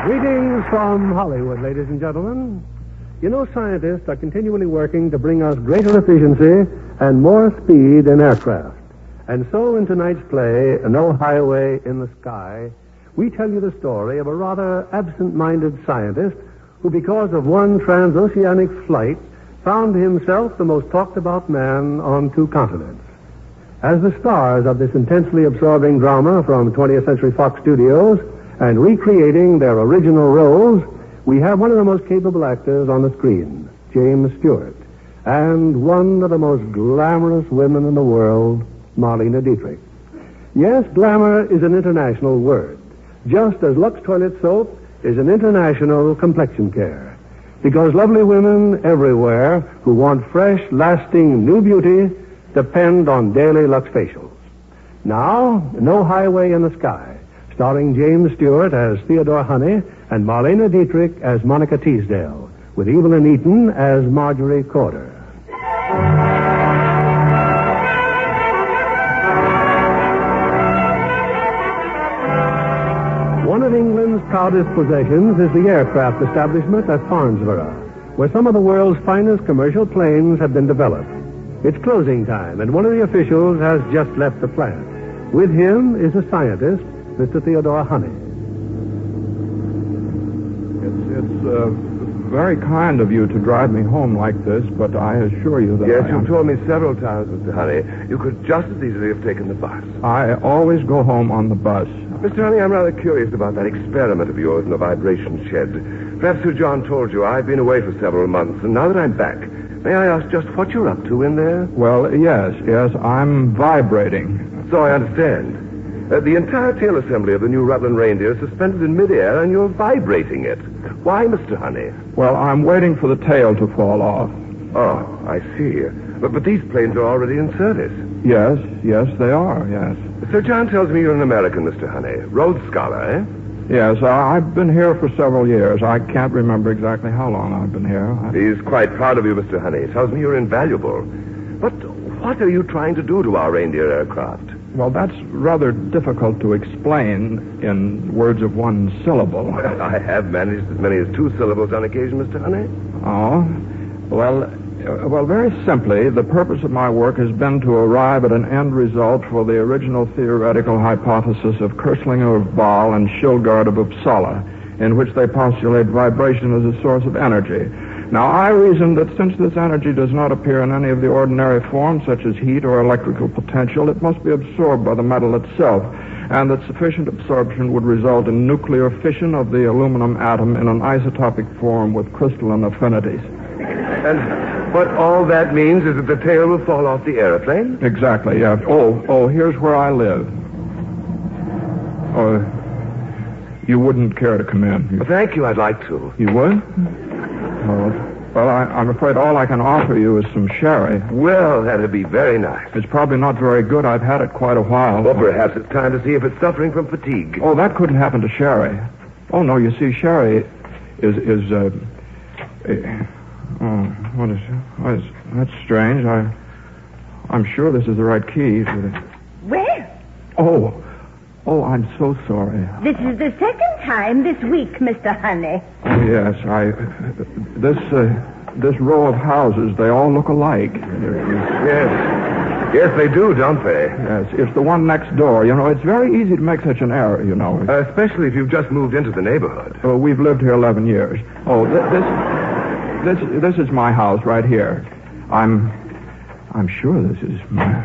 Greetings from Hollywood, ladies and gentlemen. You know, scientists are continually working to bring us greater efficiency and more speed in aircraft. And so in tonight's play, No Highway in the Sky, we tell you the story of a rather absent-minded scientist who, because of one transoceanic flight, found himself the most talked-about man on 2 continents. As the stars of this intensely absorbing drama from 20th Century Fox Studios and recreating their original roles, we have one of the most capable actors on the screen, James Stewart, and one of the most glamorous women in the world, Marlene Dietrich. Yes, glamour is an international word, just as Lux Toilet Soap is an international complexion care. Because lovely women everywhere who want fresh, lasting, new beauty depend on daily Lux facials. Now, No Highway in the Sky, starring James Stewart as Theodore Honey and Marlene Dietrich as Monica Teasdale, with Evelyn Eaton as Marjorie Corder. One of England's proudest possessions is the aircraft establishment at Farnborough, where some of the world's finest commercial planes have been developed. It's closing time, and one of the officials has just left the plant. With him is a scientist, Mr. Theodore Honey. It's very kind of you to drive me home like this, but I assure you that Yes, you've told me several times, Mr. Honey, you could just as easily have taken the bus. I always go home on the bus. Mr. Honey, I'm rather curious about that experiment of yours in the vibration shed. Perhaps Sir John told you I've been away for several months, and now that I'm back, may I ask just what you're up to in there? Well, yes, I'm vibrating. So I understand. The entire tail assembly of the new Rutland reindeer is suspended in midair, and you're vibrating it. Why, Mr. Honey? Well, I'm waiting for the tail to fall off. Oh, I see. But these planes are already in service. Yes, they are, yes. Sir John tells me you're an American, Mr. Honey. Rhodes Scholar, eh? Yes, I've been here for several years. I can't remember exactly how long I've been here. He's quite proud of you, Mr. Honey. Tells me you're invaluable. But what are you trying to do to our reindeer aircraft? Well, that's rather difficult to explain in words of one syllable. Well, I have managed as many as 2 syllables on occasion, Mr. Honey. Oh? Well, very simply, the purpose of my work has been to arrive at an end result for the original theoretical hypothesis of Kerslinger of Bâle and Schildgard of Uppsala, in which they postulate vibration as a source of energy. Now, I reasoned that since this energy does not appear in any of the ordinary forms, such as heat or electrical potential, it must be absorbed by the metal itself, and that sufficient absorption would result in nuclear fission of the aluminum atom in an isotopic form with crystalline affinities. And what all that means is that the tail will fall off the airplane? Exactly, yeah. Oh, here's where I live. Oh, you wouldn't care to come in? Well, thank you, I'd like to. You would? Well, I'm afraid all I can offer you is some sherry. Well, that'd be very nice. It's probably not very good. I've had it quite a while. Well, perhaps it's time to see if it's suffering from fatigue. Oh, that couldn't happen to sherry. Oh, no, you see, sherry is what is that's strange. I'm sure this is the right key. Well? Oh, I'm so sorry. This is the second time this week, Mr. Honey. Oh, yes, this row of houses, they all look alike. Yes, they do, don't they? Yes, it's the one next door. You know, it's very easy to make such an error, you know. Especially if you've just moved into the neighborhood. Oh, we've lived here 11 years. Oh, this is my house right here. I'm sure this is my...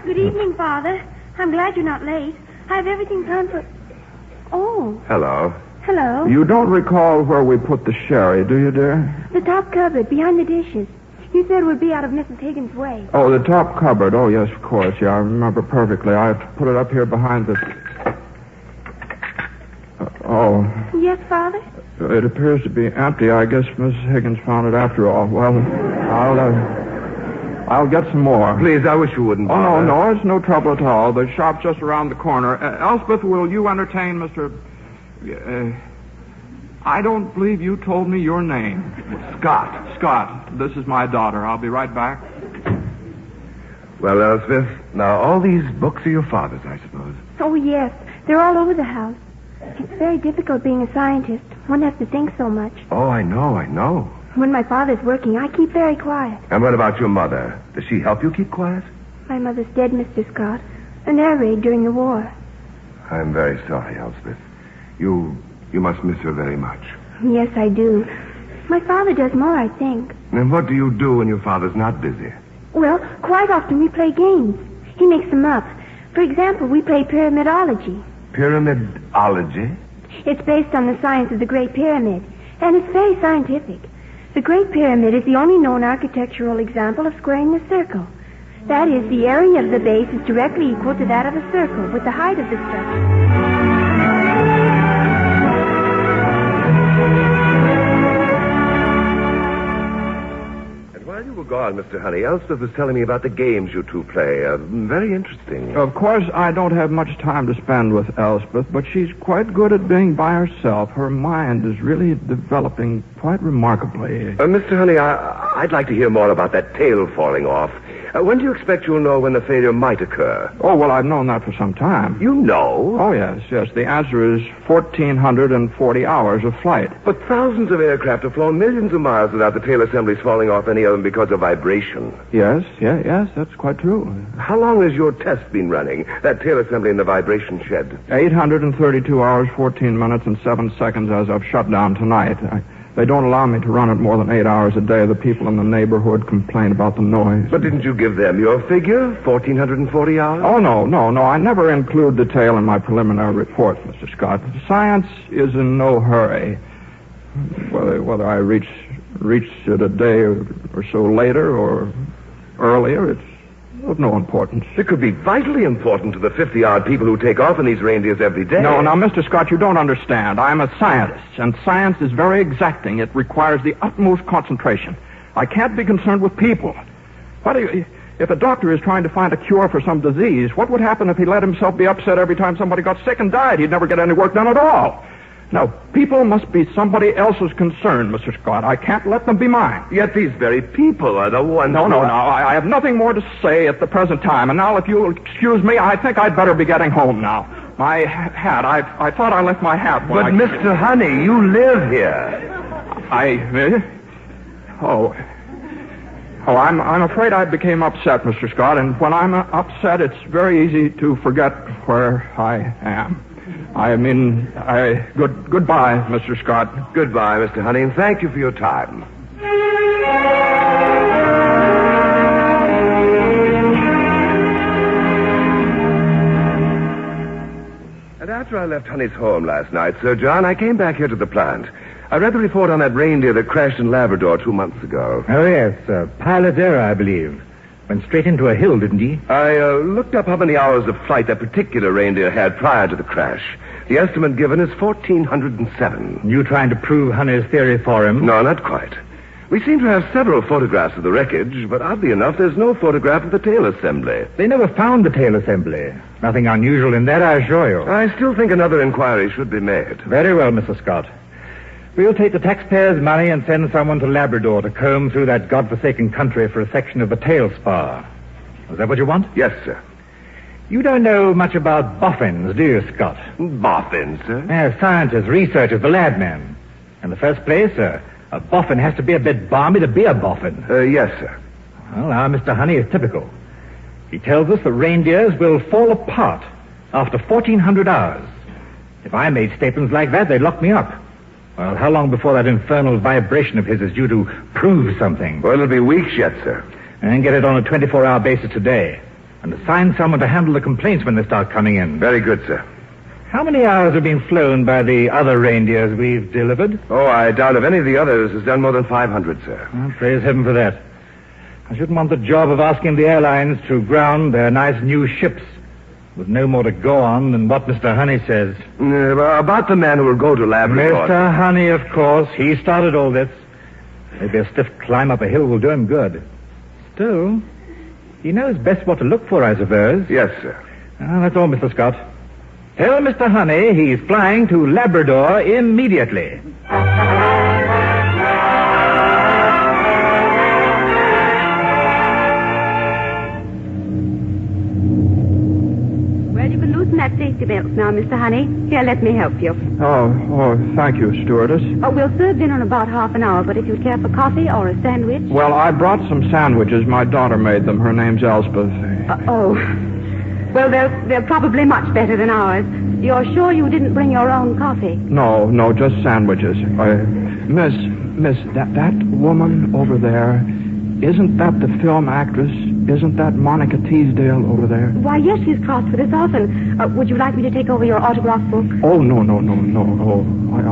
Good evening, Father. I'm glad you're not late. I have everything planned for... Oh. Hello. Hello. You don't recall where we put the sherry, do you, dear? The top cupboard, behind the dishes. You said it would be out of Mrs. Higgins' way. Oh, the top cupboard. Oh, yes, of course. Yeah, I remember perfectly. I put it up here behind the... Oh. Yes, Father? It appears to be empty. I guess Mrs. Higgins found it after all. Well, I'll get some more. Please, I wish you wouldn't. Oh, no, it's no trouble at all. The shop's just around the corner. Elspeth, will you entertain Mr... I don't believe you told me your name. Scott. This is my daughter. I'll be right back. Well, Elspeth, now all these books are your father's, I suppose. Oh, yes. They're all over the house. very difficult being a scientist. One has to think so much. Oh, I know. When my father's working, I keep very quiet. And what about your mother? Does she help you keep quiet? My mother's dead, Mr. Scott. An air raid during the war. I'm very sorry, Elspeth. You must miss her very much. Yes, I do. My father does more, I think. And what do you do when your father's not busy? Well, quite often we play games. He makes them up. For example, we play pyramidology. Pyramidology? It's based on the science of the Great Pyramid, and it's very scientific. The Great Pyramid is the only known architectural example of squaring the circle. That is, the area of the base is directly equal to that of a circle, with the height of the structure. While you were gone, Mr. Honey, Elspeth was telling me about the games you two play. Very interesting. Of course, I don't have much time to spend with Elspeth, but she's quite good at being by herself. Her mind is really developing quite remarkably. Mr. Honey, I'd like to hear more about that tail falling off. When do you expect you'll know when the failure might occur? Oh, well, I've known that for some time. You know? Oh, yes. The answer is 1,440 hours of flight. But thousands of aircraft have flown millions of miles without the tail assemblies falling off any of them because of vibration. Yes, that's quite true. How long has your test been running, that tail assembly in the vibration shed? 832 hours, 14 minutes, and 7 seconds as I've shut down tonight. They don't allow me to run it more than 8 hours a day. The people in the neighborhood complain about the noise. But didn't you give them your figure, 1,440 hours? Oh, no. I never include the tail in my preliminary report, Mr. Scott. Science is in no hurry. Whether I reach it a day or so later or earlier, it's of no importance. It could be vitally important to the 50-odd people who take off in these reindeers every day. No, now, Mr. Scott, you don't understand. I'm a scientist, and science is very exacting. It requires the utmost concentration. I can't be concerned with people. If a doctor is trying to find a cure for some disease, what would happen if he let himself be upset every time somebody got sick and died? He'd never get any work done at all. Now, people must be somebody else's concern, Mr. Scott. I can't let them be mine. Yet these very people are the ones... No. I have nothing more to say at the present time. And now, if you'll excuse me, I think I'd better be getting home now. My hat, I thought I left my hat. But, Mr. Honey, you live here. I'm afraid I became upset, Mr. Scott. And when I'm upset, it's very easy to forget where I am. Goodbye, Mr. Scott. Goodbye, Mr. Honey, and thank you for your time. And after I left Honey's home last night, Sir John, I came back here to the plant. I read the report on that reindeer that crashed in Labrador 2 months ago. Oh, yes. Pilot error, I believe. Went straight into a hill, didn't he? I looked up how many hours of flight that particular reindeer had prior to the crash. The estimate given is 1,407. You trying to prove Honey's theory for him? No, not quite. We seem to have several photographs of the wreckage, but oddly enough, there's no photograph of the tail assembly. They never found the tail assembly. Nothing unusual in that, I assure you. I still think another inquiry should be made. Very well, Mr. Scott. We'll take the taxpayers' money and send someone to Labrador to comb through that godforsaken country for a section of the tail spar. Is that what you want? Yes, sir. You don't know much about boffins, do you, Scott? Boffins, sir? Yes, scientists, researchers, the lab men. In the first place, a boffin has to be a bit balmy to be a boffin. Yes, sir. Well, now, Mr. Honey is typical. He tells us that reindeers will fall apart after 1,400 hours. If I made statements like that, they'd lock me up. Well, how long before that infernal vibration of his is due to prove something? Well, it'll be weeks yet, sir. And get it on a 24-hour basis today. And assign someone to handle the complaints when they start coming in. Very good, sir. How many hours have been flown by the other reindeers we've delivered? Oh, I doubt if any of the others has done more than 500, sir. Well, praise heaven for that. I shouldn't want the job of asking the airlines to ground their nice new ships with no more to go on than what Mr. Honey says. About the man who will go to Labrador. Mr. Honey, of course. He started all this. Maybe a stiff climb up a hill will do him good. Still, he knows best what to look for, I suppose. Yes, sir. That's all, Mr. Scott. Tell Mr. Honey he's flying to Labrador immediately. Well, you can loosen that safety seatbelts now, Mr. Honey. Here, let me help you. Oh, thank you, stewardess. Oh, we'll serve dinner in about half an hour, but if you'd care for coffee or a sandwich... Well, I brought some sandwiches. My daughter made them. Her name's Elspeth. Well, they're probably much better than ours. You're sure you didn't bring your own coffee? No, just sandwiches. Miss, that woman over there, isn't that the film actress? Isn't that Monica Teasdale over there? Why, yes, she's crossed with us often. Would you like me to take over your autograph book? Oh, no.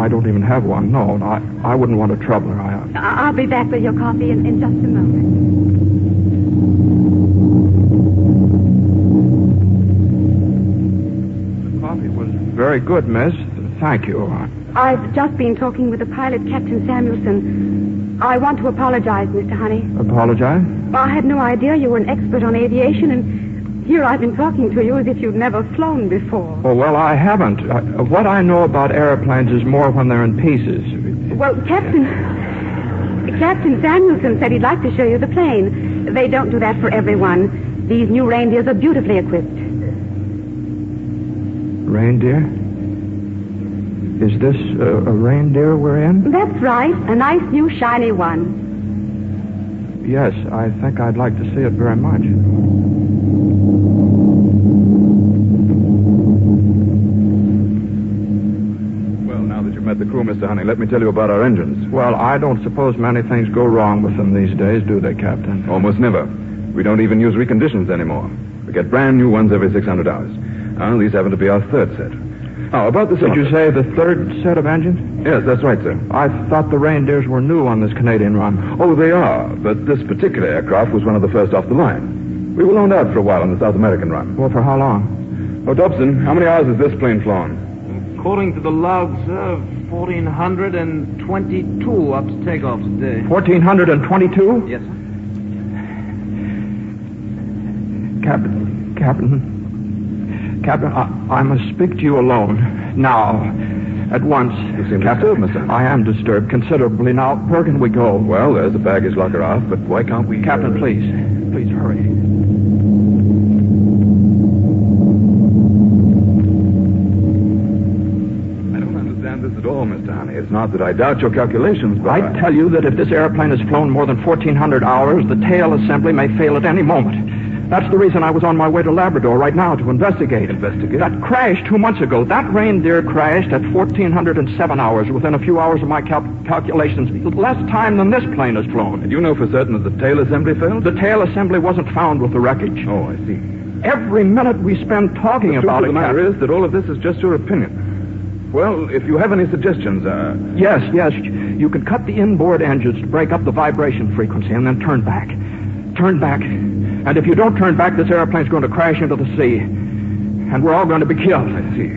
I don't even have one. No, I wouldn't want to trouble her. I'll be back with your coffee in just a moment. The coffee was very good, miss. Thank you. I've just been talking with the pilot, Captain Samuelson. I want to apologize, Mr. Honey. Apologize? I had no idea you were an expert on aviation, and here I've been talking to you as if you'd never flown before. Oh, well, I haven't. What I know about airplanes is more when they're in pieces. Well, Captain Samuelson said he'd like to show you the plane. They don't do that for everyone. These new reindeers are beautifully equipped. Reindeer? Is this a reindeer we're in? That's right. A nice new shiny one. Yes, I think I'd like to see it very much. Well, now that you've met the crew, Mr. Honey, let me tell you about our engines. Well, I don't suppose many things go wrong with them these days, do they, Captain? Almost never. We don't even use reconditions anymore. We get brand new ones every 600 hours. These happen to be our third set. Now, about the Did you say the third set of engines? Yes, that's right, sir. I thought the reindeers were new on this Canadian run. Oh, they are, but this particular aircraft was one of the first off the line. We were loaned out for a while on the South American run. Well, for how long? Oh, Dobson, how many hours has this plane flown? According to the logs, 1,422 up to takeoff today. 1,422? Yes, sir. Captain, I must speak to you alone. Now. At once. You seem disturbed, Mr. Hunt. I am disturbed considerably. Now, where can we go? Well, there's the baggage locker off, but why can't we... Captain, please. Please hurry. I don't understand this at all, Mr. Honey. It's not that I doubt your calculations, but... I tell you that if this airplane has flown more than 1,400 hours, the tail assembly may fail at any moment. That's the reason I was on my way to Labrador right now to investigate. Investigate? That crash 2 months ago. That reindeer crashed at 1,407 hours within a few hours of my calculations. Less time than this plane has flown. And you know for certain that the tail assembly failed? The tail assembly wasn't found with the wreckage. Oh, I see. Every minute we spend talking about it, The matter is that all of this is just your opinion. Well, if you have any suggestions, Yes. You can cut the inboard engines to break up the vibration frequency and then turn back. Turn back. And if you don't turn back, this airplane's going to crash into the sea. And we're all going to be killed. I see.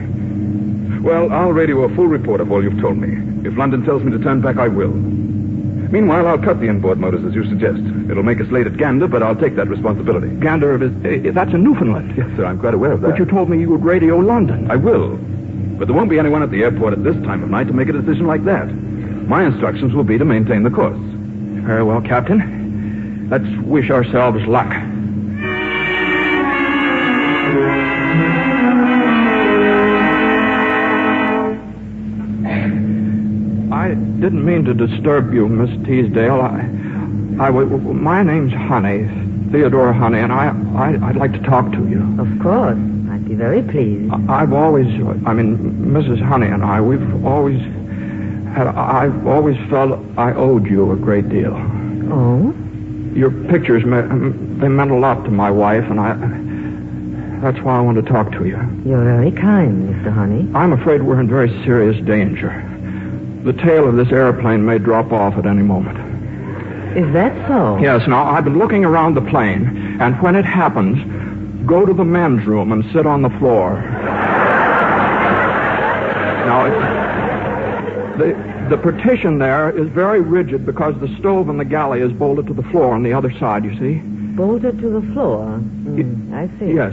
Well, I'll radio a full report of all you've told me. If London tells me to turn back, I will. Meanwhile, I'll cut the inboard motors as you suggest. It'll make us late at Gander, but I'll take that responsibility. Gander, that's in Newfoundland. Yes, sir, I'm quite aware of that. But you told me you would radio London. I will. But there won't be anyone at the airport at this time of night to make a decision like that. My instructions will be to maintain the course. Very well, Captain. Let's wish ourselves luck. I didn't mean to disturb you, Miss Teasdale. My name's Honey, Theodore Honey, and I'd like to talk to you. Of course. I'd be very pleased. I've always Mrs. Honey and I've always felt I owed you a great deal. Oh? Your pictures, they meant a lot to my wife, and that's why I want to talk to you. You're very kind, Mr. Honey. I'm afraid we're in very serious danger. The tail of this airplane may drop off at any moment. Is that so? Yes, now, I've been looking around the plane, and when it happens, go to the men's room and sit on the floor. Now, the partition there is very rigid because the stove in the galley is bolted to the floor on the other side, you see? Bolted to the floor? I see. Yes.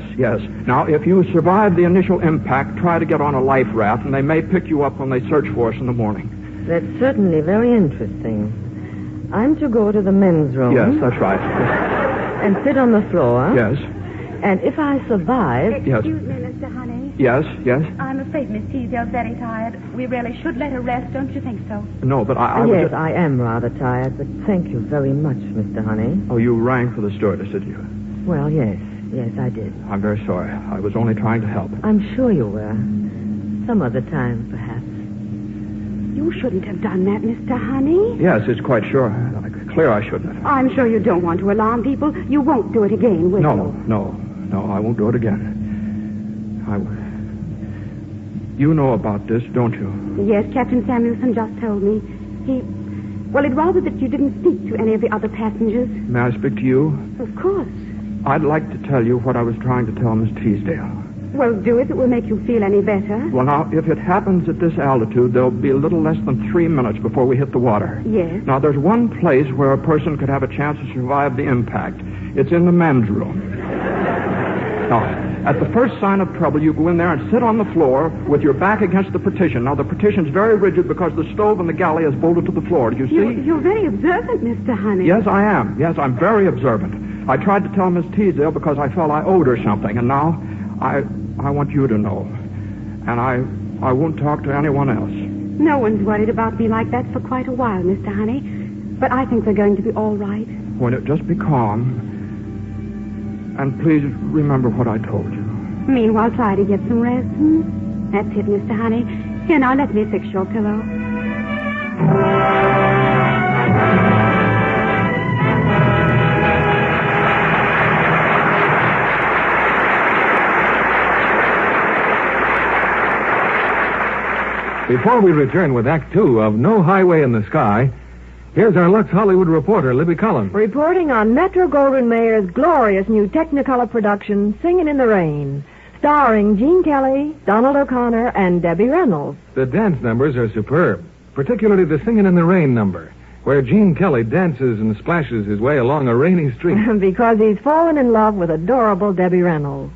Now, if you survive the initial impact, try to get on a life raft, and they may pick you up when they search for us in the morning. That's certainly very interesting. I'm to go to the men's room. Yes, that's right. And sit on the floor. Yes. And if I survive... Yes. Excuse me, Mr. Honey. Yes, yes. I'm afraid Miss Teasdale's very tired. We really should let her rest, don't you think so? No, but I was yes, just... I am rather tired, but thank you very much, Mr. Honey. Oh, you rang for the stewardess, did you? Well, yes. Yes, I did. I'm very sorry. I was only trying to help. I'm sure you were. Some other time, perhaps. You shouldn't have done that, Mr. Honey. Yes, it's quite sure. Clear I shouldn't have. I'm sure you don't want to alarm people. You won't do it again, will you? No, I won't do it again. You know about this, don't you? Yes, Captain Samuelson just told me. Well, he'd rather that you didn't speak to any of the other passengers. May I speak to you? Of course. I'd like to tell you what I was trying to tell Miss Teasdale. Well, do it. It will make you feel any better. Well, now, if it happens at this altitude, there'll be a little less than 3 minutes before we hit the water. Yes. Now, there's one place where a person could have a chance to survive the impact. It's in the men's room. Now, at the first sign of trouble, you go in there and sit on the floor with your back against the partition. Now, the partition's very rigid because the stove in the galley is bolted to the floor. Do you see? You're very observant, Mr. Honey. Yes, I am. Yes, I'm very observant. I tried to tell Miss Teasdale because I felt I owed her something, and now I want you to know. And I won't talk to anyone else. No one's worried about me like that for quite a while, Mr. Honey. But I think we're going to be all right. Won't it just be calm? And please remember what I told you. Meanwhile, try to get some rest. That's it, Mr. Honey. Here, now, let me fix your pillow. Before we return with Act Two of No Highway in the Sky, here's our Lux Hollywood reporter, Libby Cullen. Reporting on Metro-Goldwyn-Mayer's glorious new Technicolor production, Singin' in the Rain, starring Gene Kelly, Donald O'Connor, and Debbie Reynolds. The dance numbers are superb, particularly the Singin' in the Rain number, where Gene Kelly dances and splashes his way along a rainy street. Because he's fallen in love with adorable Debbie Reynolds,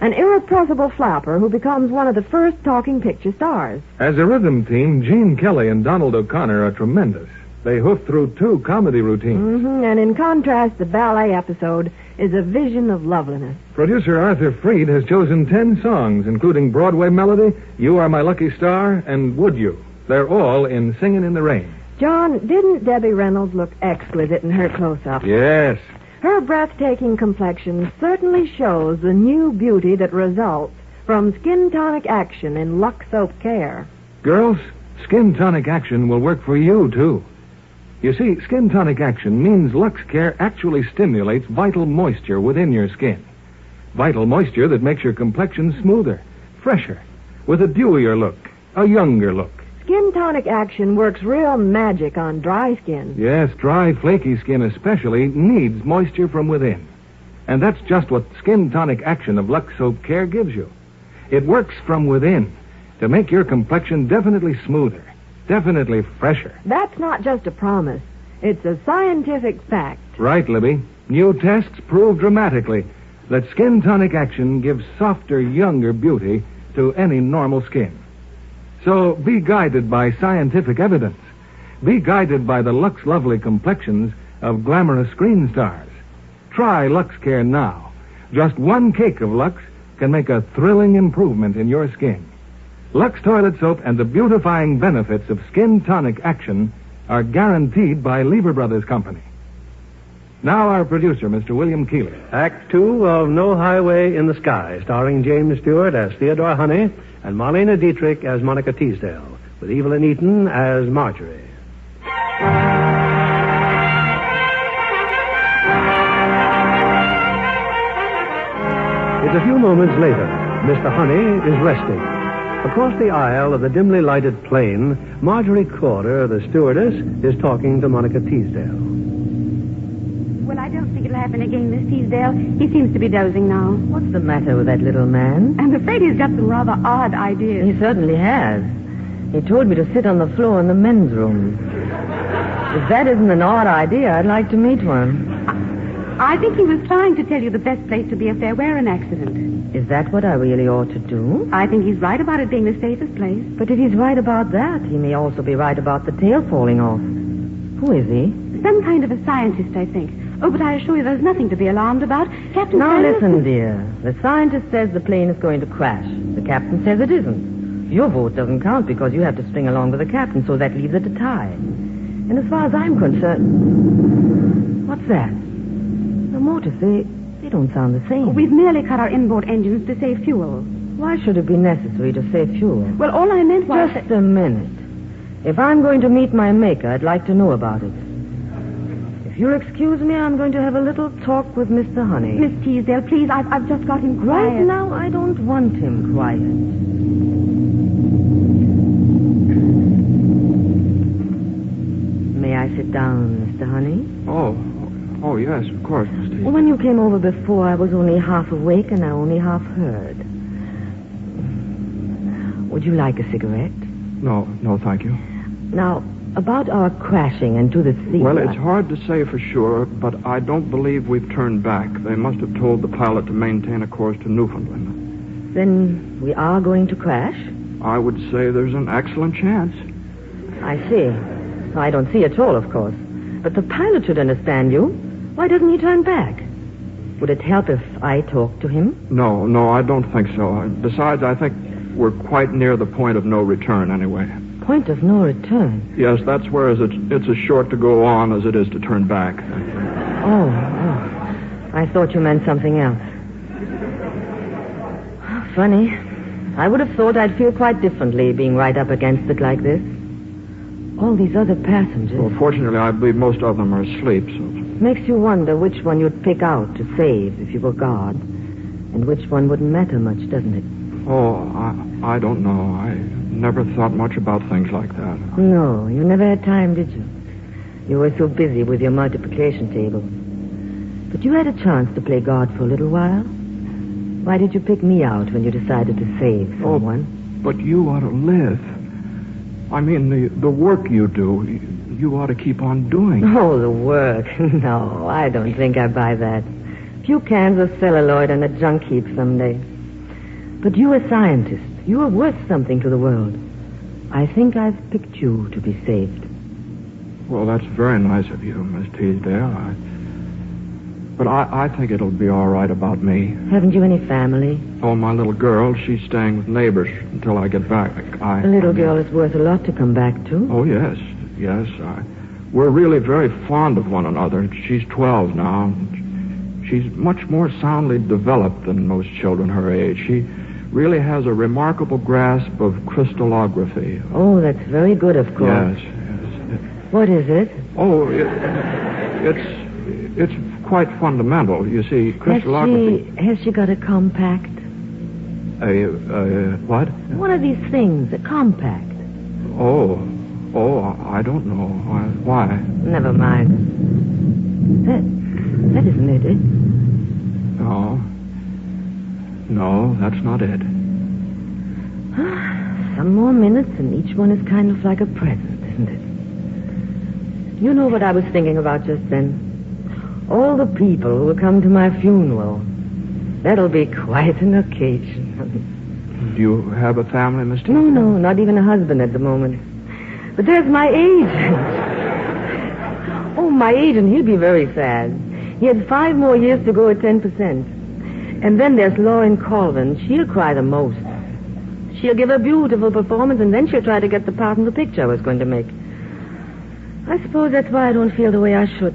an irrepressible flapper who becomes one of the first talking picture stars. As a rhythm team, Gene Kelly and Donald O'Connor are tremendous. They hoof through 2 comedy routines. And in contrast, the ballet episode is a vision of loveliness. Producer Arthur Freed has chosen 10 songs, including Broadway Melody, You Are My Lucky Star, and Would You. They're all in Singin' in the Rain. John, didn't Debbie Reynolds look exquisite in her close-up? Yes. Her breathtaking complexion certainly shows the new beauty that results from skin tonic action in Lux Soap Care. Girls, skin tonic action will work for you, too. You see, skin tonic action means Lux Care actually stimulates vital moisture within your skin. Vital moisture that makes your complexion smoother, fresher, with a dewier look, a younger look. Skin tonic action works real magic on dry skin. Yes, dry, flaky skin especially needs moisture from within. And that's just what skin tonic action of Lux Soap Care gives you. It works from within to make your complexion definitely smoother, definitely fresher. That's not just a promise. It's a scientific fact. Right, Libby. New tests prove dramatically that skin tonic action gives softer, younger beauty to any normal skin. So be guided by scientific evidence. Be guided by the Lux Lovely complexions of glamorous screen stars. Try Lux Care now. Just 1 cake of Lux can make a thrilling improvement in your skin. Lux Toilet Soap and the beautifying benefits of skin tonic action are guaranteed by Lever Brothers Company. Now our producer, Mr. William Keeley. Act 2 of No Highway in the Sky, starring James Stewart as Theodore Honey and Marlena Dietrich as Monica Teasdale, with Evelyn Eaton as Marjorie. It's a few moments later. Mr. Honey is resting. Across the aisle of the dimly lighted plane, Marjorie Corder, the stewardess, is talking to Monica Teasdale. Well, I don't think it'll happen again, Miss Teasdale. He seems to be dozing now. What's the matter with that little man? I'm afraid he's got some rather odd ideas. He certainly has. He told me to sit on the floor in the men's room. If that isn't an odd idea, I'd like to meet one. I think he was trying to tell you the best place to be if there were an accident. Is that what I really ought to do? I think he's right about it being the safest place. But if he's right about that, he may also be right about the tail falling off. Who is he? Some kind of a scientist, I think. Oh, but I assure you there's nothing to be alarmed about. Captain Now Sanders... listen, dear. The scientist says the plane is going to crash. The captain says it isn't. Your vote doesn't count because you have to string along with the captain, so that leaves it a tie. And as far as I'm concerned... What's that? The motors, they don't sound the same. We've merely cut our inboard engines to save fuel. Why should it be necessary to save fuel? Well, all I meant was... Just a minute. If I'm going to meet my maker, I'd like to know about it. If you'll excuse me, I'm going to have a little talk with Mr. Honey. Miss Teasdale, please, I've just got him quiet. Right now, I don't want him quiet. May I sit down, Mr. Honey? Oh, yes, of course, Miss Teasdale. When you came over before, I was only half awake and I only half heard. Would you like a cigarette? No, thank you. Now, about our crashing into the sea... Well, it's hard to say for sure, but I don't believe we've turned back. They must have told the pilot to maintain a course to Newfoundland. Then we are going to crash? I would say there's an excellent chance. I see. I don't see at all, of course. But the pilot should understand you. Why doesn't he turn back? Would it help if I talked to him? No, I don't think so. Besides, I think we're quite near the point of no return anyway. Point of no return? Yes, that's whereas it's as short to go on as it is to turn back. Oh. I thought you meant something else. Funny. I would have thought I'd feel quite differently being right up against it like this. All these other passengers. Well, fortunately, I believe most of them are asleep, so... Makes you wonder which one you'd pick out to save if you were God, and which one wouldn't matter much, doesn't it? Oh, I don't know. I never thought much about things like that. No, you never had time, did you? You were so busy with your multiplication table. But you had a chance to play God for a little while. Why did you pick me out when you decided to save someone? But you ought to live. I mean, the work you do, you ought to keep on doing. Oh, the work. No, I don't think I buy that. Few cans of celluloid and a junk heap someday. But you're a scientist. You are worth something to the world. I think I've picked you to be saved. Well, that's very nice of you, Miss Teasdale. But I think it'll be all right about me. Haven't you any family? Oh, my little girl, she's staying with neighbors until I get back. The little girl is worth a lot to come back to. Oh, yes. We're really very fond of one another. She's 12 now. She's much more soundly developed than most children her age. She really has a remarkable grasp of crystallography. Oh, that's very good, of course. Yes. What is it? Oh, it's quite fundamental. You see, crystallography... Has she got a compact? What? One of these things, a compact. Oh, I don't know. Why? Never mind. That isn't it? No, that's not it. Some more minutes and each one is kind of like a present, isn't it? You know what I was thinking about just then? All the people who will come to my funeral. That'll be quite an occasion. Do you have a family, Miss Teasdale? No, not even a husband at the moment. But there's my agent. Oh, my agent, he'll be very sad. He had 5 more years to go at 10%. And then there's Lauren Colvin. She'll cry the most. She'll give a beautiful performance, and then she'll try to get the part in the picture I was going to make. I suppose that's why I don't feel the way I should.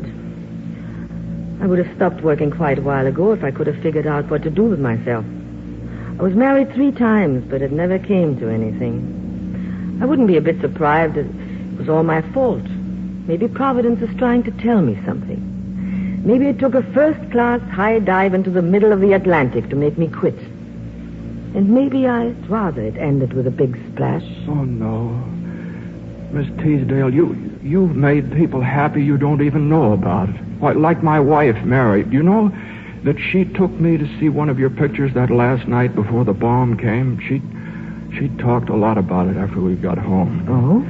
I would have stopped working quite a while ago if I could have figured out what to do with myself. I was married 3 times, but it never came to anything. I wouldn't be a bit surprised if it was all my fault. Maybe Providence is trying to tell me something. Maybe it took a first-class high dive into the middle of the Atlantic to make me quit. And maybe I'd rather it ended with a big splash. Oh, no. Miss Teasdale, you've made people happy you don't even know about. Why, like my wife, Mary. Do you know that she took me to see one of your pictures that last night before the bomb came? She talked a lot about it after we got home. Oh?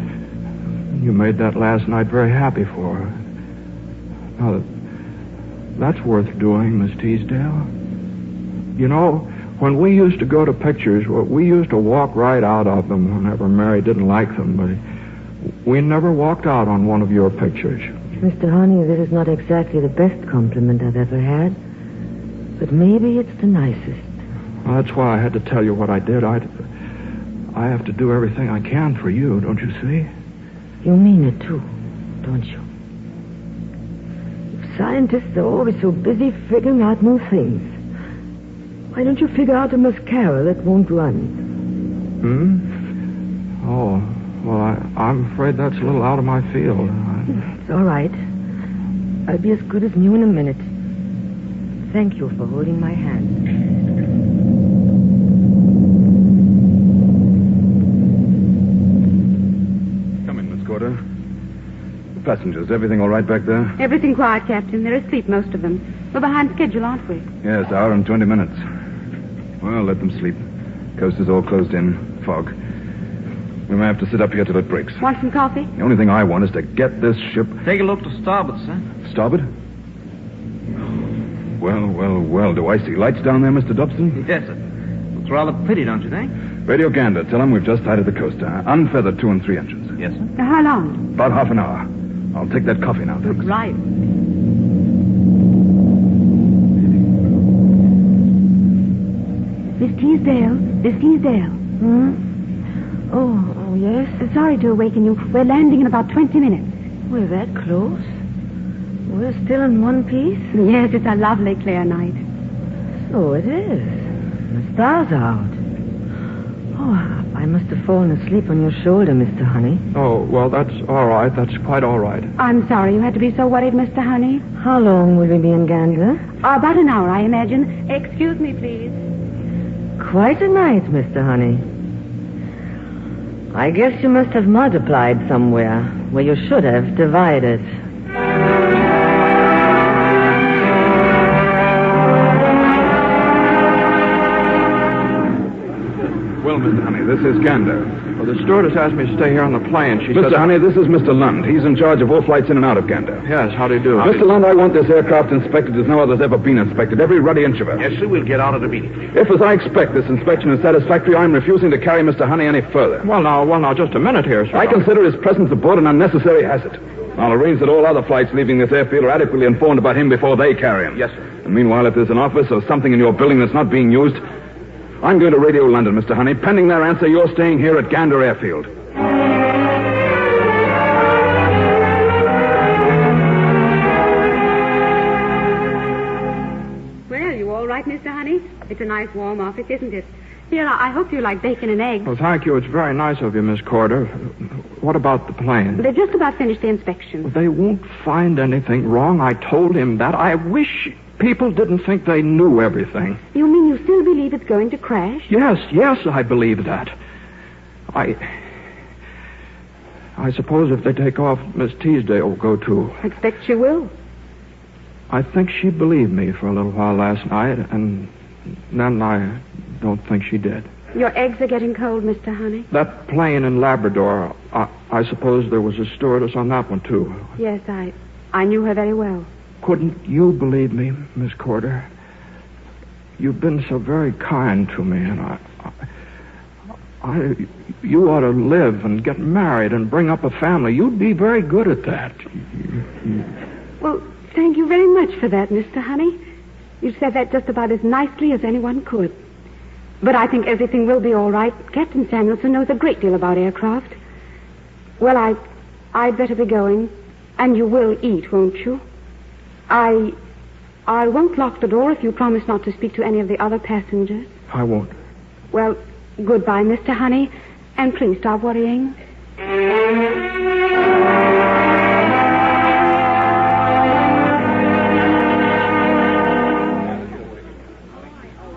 You made that last night very happy for her. Now, that's worth doing, Miss Teasdale. You know, when we used to go to pictures, we used to walk right out of them whenever Mary didn't like them, but we never walked out on one of your pictures. Mr. Honey, this is not exactly the best compliment I've ever had, but maybe it's the nicest. Well, that's why I had to tell you what I did. I have to do everything I can for you, don't you see? You mean it, too, don't you? Scientists are always so busy figuring out new things. Why don't you figure out a mascara that won't run? Oh, well, I'm afraid that's a little out of my field. It's all right. I'll be as good as new in a minute. Thank you for holding my hand. Come in, Miss Corder. The passengers, everything all right back there? Everything quiet, Captain. They're asleep, most of them. We're behind schedule, aren't we? Yes, hour and 20 minutes. Well, let them sleep. Coast is all closed in. Fog. We may have to sit up here till it breaks. Want some coffee? The only thing I want is to get this ship... Take a look to starboard, sir. Starboard? Well. Do I see lights down there, Mr. Dobson? Yes, sir. Looks rather pretty, don't you think? Radio Gander, tell them we've just sighted the coast. Unfeathered 2 and 3 engines. Yes, sir. How long? About half an hour. I'll take that coffee now, thanks. Right. Miss Teasdale. Oh, yes? Sorry to awaken you. We're landing in about 20 minutes. We're that close? We're still in one piece? Yes, it's a lovely clear night. So it is. The stars out. Oh, I must have fallen asleep on your shoulder, Mr. Honey. Oh, well, that's all right. That's quite all right. I'm sorry you had to be so worried, Mr. Honey. How long will we be in Gander? About an hour, I imagine. Excuse me, please. Quite a night, Mr. Honey. I guess you must have multiplied somewhere where you should have divided. Well, Mr. Honey, this is Gander. Well, the stewardess asked me to stay here on the plane. She Mr. said... Honey, this is Mr. Lund. He's in charge of all flights in and out of Gander. Yes, how do you do? Mr. Lund, I want this aircraft inspected as no other's ever been inspected. Every ruddy inch of it. Yes, sir, we'll get out of the meeting. If, as I expect, this inspection is satisfactory, I'm refusing to carry Mr. Honey any further. Well, now, just a minute here, sir. I consider his presence aboard an unnecessary hazard. I'll arrange that all other flights leaving this airfield are adequately informed about him before they carry him. Yes, sir. And meanwhile, if there's an office or something in your building that's not being used, I'm going to radio London, Mr. Honey. Pending their answer, you're staying here at Gander Airfield. Well, you all right, Mr. Honey? It's a nice warm office, isn't it? Here, I hope you like bacon and eggs. Well, thank you. It's very nice of you, Miss Corder. What about the plane? They've just about finished the inspection. They won't find anything wrong. I told him that. I wish people didn't think they knew everything. You mean you still believe it's going to crash? Yes, I believe that. I suppose if they take off, Miss Teasdale will go too. I expect she will. I think she believed me for a little while last night, and then I don't think she did. Your eggs are getting cold, Mr. Honey. That plane in Labrador, I suppose there was a stewardess on that one, too. Yes, I knew her very well. Couldn't you believe me, Miss Corder? You've been so very kind to me, and you ought to live and get married and bring up a family. You'd be very good at that. Well, thank you very much for that, Mr. Honey. You said that just about as nicely as anyone could. But I think everything will be all right. Captain Samuelson knows a great deal about aircraft. Well, I'd better be going. And you will eat, won't you? I won't lock the door if you promise not to speak to any of the other passengers. I won't. Well, goodbye, Mr. Honey. And please stop worrying.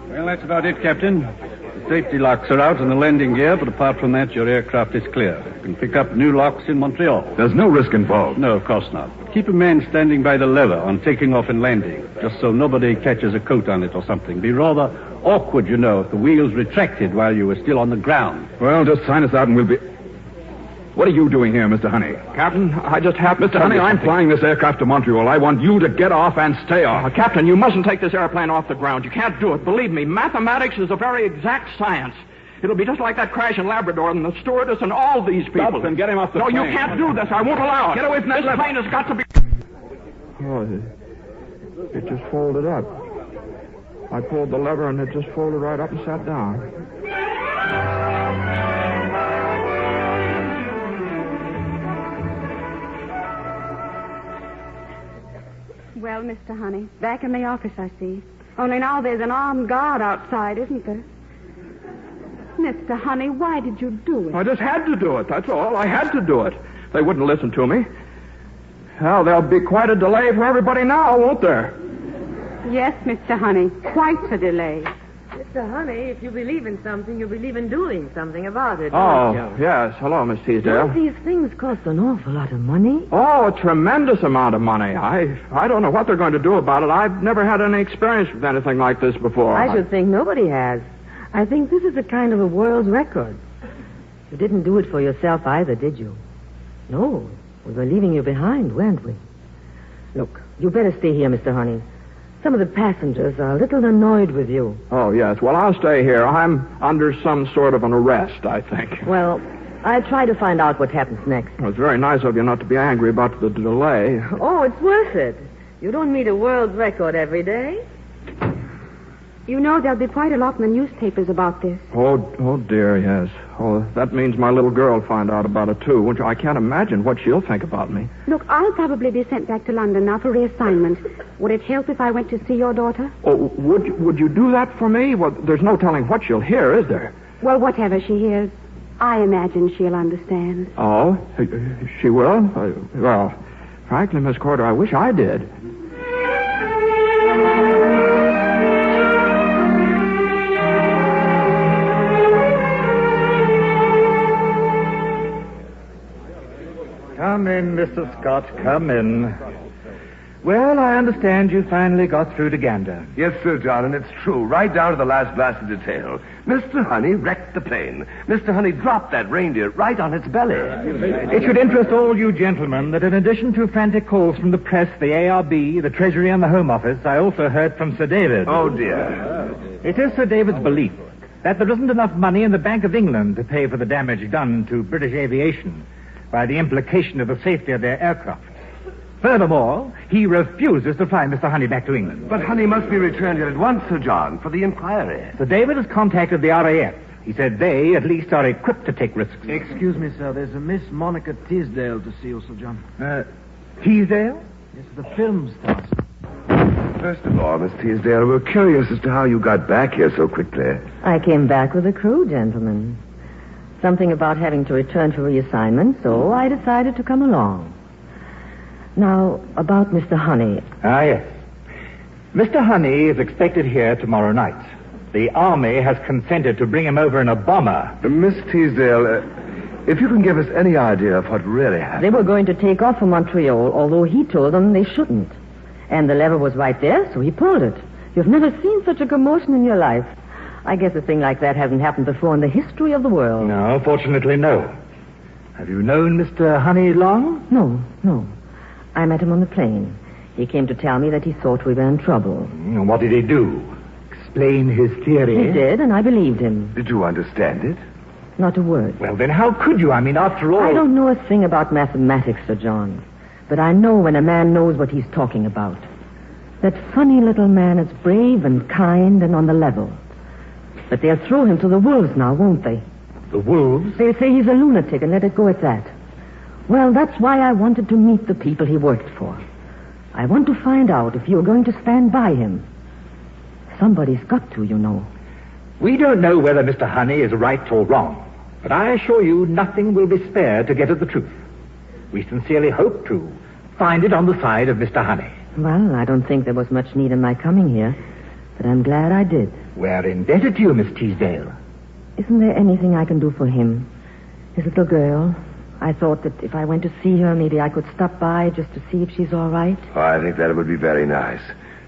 Well, that's about it, Captain. The safety locks are out and the landing gear, but apart from that, your aircraft is clear. You can pick up new locks in Montreal. There's no risk involved. No, of course not. Keep a man standing by the lever on taking off and landing, just so nobody catches a coat on it or something. Be rather awkward, you know, if the wheels retracted while you were still on the ground. Well, just sign us out and we'll be... What are you doing here, Mr. Honey? Captain, I just happened to... Mr. Honey, I'm flying this aircraft to Montreal. I want you to get off and stay off. Captain, you mustn't take this airplane off the ground. You can't do it. Believe me, mathematics is a very exact science. It'll be just like that crash in Labrador and the stewardess and all these people. Stop and get him off the plane. No, you can't do this. I won't allow it. Get away from that This lever. plane has got to be... Oh, it just folded up. I pulled the lever and it just folded right up and sat down. Well, Mr. Honey, back in the office, I see. Only now there's an armed guard outside, isn't there? Mr. Honey, why did you do it? I just had to do it, that's all. I had to do it. They wouldn't listen to me. Well, there'll be quite a delay for everybody now, won't there? Yes, Mr. Honey, quite a delay. Mr. Honey, if you believe in something, you believe in doing something about it. Oh, don't you? yes. Hello, Miss Teasdale. Don't these things cost an awful lot of money? Oh, a tremendous amount of money. I don't know what they're going to do about it. I've never had any experience with anything like this before. I should think nobody has. I think this is a kind of a world's record. You didn't do it for yourself either, did you? No. We were leaving you behind, weren't we? Look, you better stay here, Mr. Honey. Some of the passengers are a little annoyed with you. Oh, yes. Well, I'll stay here. I'm under some sort of an arrest, I think. Well, I'll try to find out what happens next. Well, it's very nice of you not to be angry about the delay. Oh, it's worth it. You don't meet a world record every day. You know there'll be quite a lot in the newspapers about this. Oh, dear, yes. Oh, that means my little girl will find out about it, too. Won't you? I can't imagine what she'll think about me. Look, I'll probably be sent back to London now for reassignment. Would it help if I went to see your daughter? Oh, would you do that for me? Well, there's no telling what she'll hear, is there? Well, whatever she hears, I imagine she'll understand. Oh, she will? Well, frankly, Miss Corder, I wish I did. Come in, Mr. Scott, come in. Well, I understand you finally got through to Gander. Yes, Sir John, and it's true, right down to the last blasted detail. Mr. Honey wrecked the plane. Mr. Honey dropped that reindeer right on its belly. It should interest all you gentlemen that in addition to frantic calls from the press, the ARB, the Treasury, and the Home Office, I also heard from Sir David. Oh, dear. It is Sir David's belief that there isn't enough money in the Bank of England to pay for the damage done to British aviation by the implication of the safety of their aircraft. Furthermore, he refuses to fly Mr. Honey back to England. But Honey must be returned here at once, Sir John, for the inquiry. Sir David has contacted the RAF. He said they, at least, are equipped to take risks. Excuse me, sir. There's a Miss Monica Teasdale to see you, Sir John. Teasdale? Yes, the film star. First of all, Miss Teasdale, we're curious as to how you got back here so quickly. I came back with a crew, gentlemen. Something about having to return for reassignment, so I decided to come along. Now, about Mr. Honey. Ah, yes. Mr. Honey is expected here tomorrow night. The Army has consented to bring him over in a bomber. Miss Teasdale, if you can give us any idea of what really happened. They were going to take off from Montreal, although he told them they shouldn't. And the lever was right there, so he pulled it. You've never seen such a commotion in your life. I guess a thing like that hasn't happened before in the history of the world. No, fortunately, no. Have you known Mr. Honey long? No. I met him on the plane. He came to tell me that he thought we were in trouble. And what did he do? Explain his theory? He did, and I believed him. Did you understand it? Not a word. Well, then how could you? I mean, after all... I don't know a thing about mathematics, Sir John. But I know when a man knows what he's talking about. That funny little man is brave and kind and on the level. But they'll throw him to the wolves now, won't they? The wolves? They'll say he's a lunatic and let it go at that. Well, that's why I wanted to meet the people he worked for. I want to find out if you're going to stand by him. Somebody's got to, you know. We don't know whether Mr. Honey is right or wrong, but I assure you nothing will be spared to get at the truth. We sincerely hope to find it on the side of Mr. Honey. Well, I don't think there was much need in my coming here, but I'm glad I did. We're indebted to you, Miss Teasdale. Isn't there anything I can do for him? His little girl. I thought that if I went to see her, maybe I could stop by just to see if she's all right. Oh, I think that would be very nice.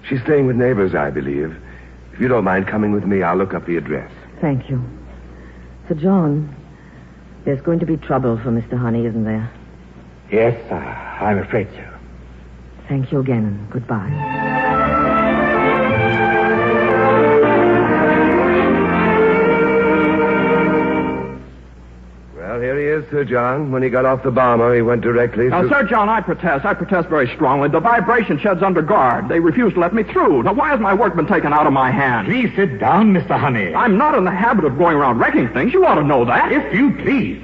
She's staying with neighbors, I believe. If you don't mind coming with me, I'll look up the address. Thank you. Sir John, there's going to be trouble for Mr. Honey, isn't there? Yes, I'm afraid so. Thank you again, and goodbye. Well, here he is, Sir John. When he got off the bomber, he went directly Now, to... Sir John, I protest. I protest very strongly. The vibration shed's under guard. They refuse to let me through. Now, why has my work been taken out of my hands? Please sit down, Mr. Honey. I'm not in the habit of going around wrecking things. You ought to know that. If you please.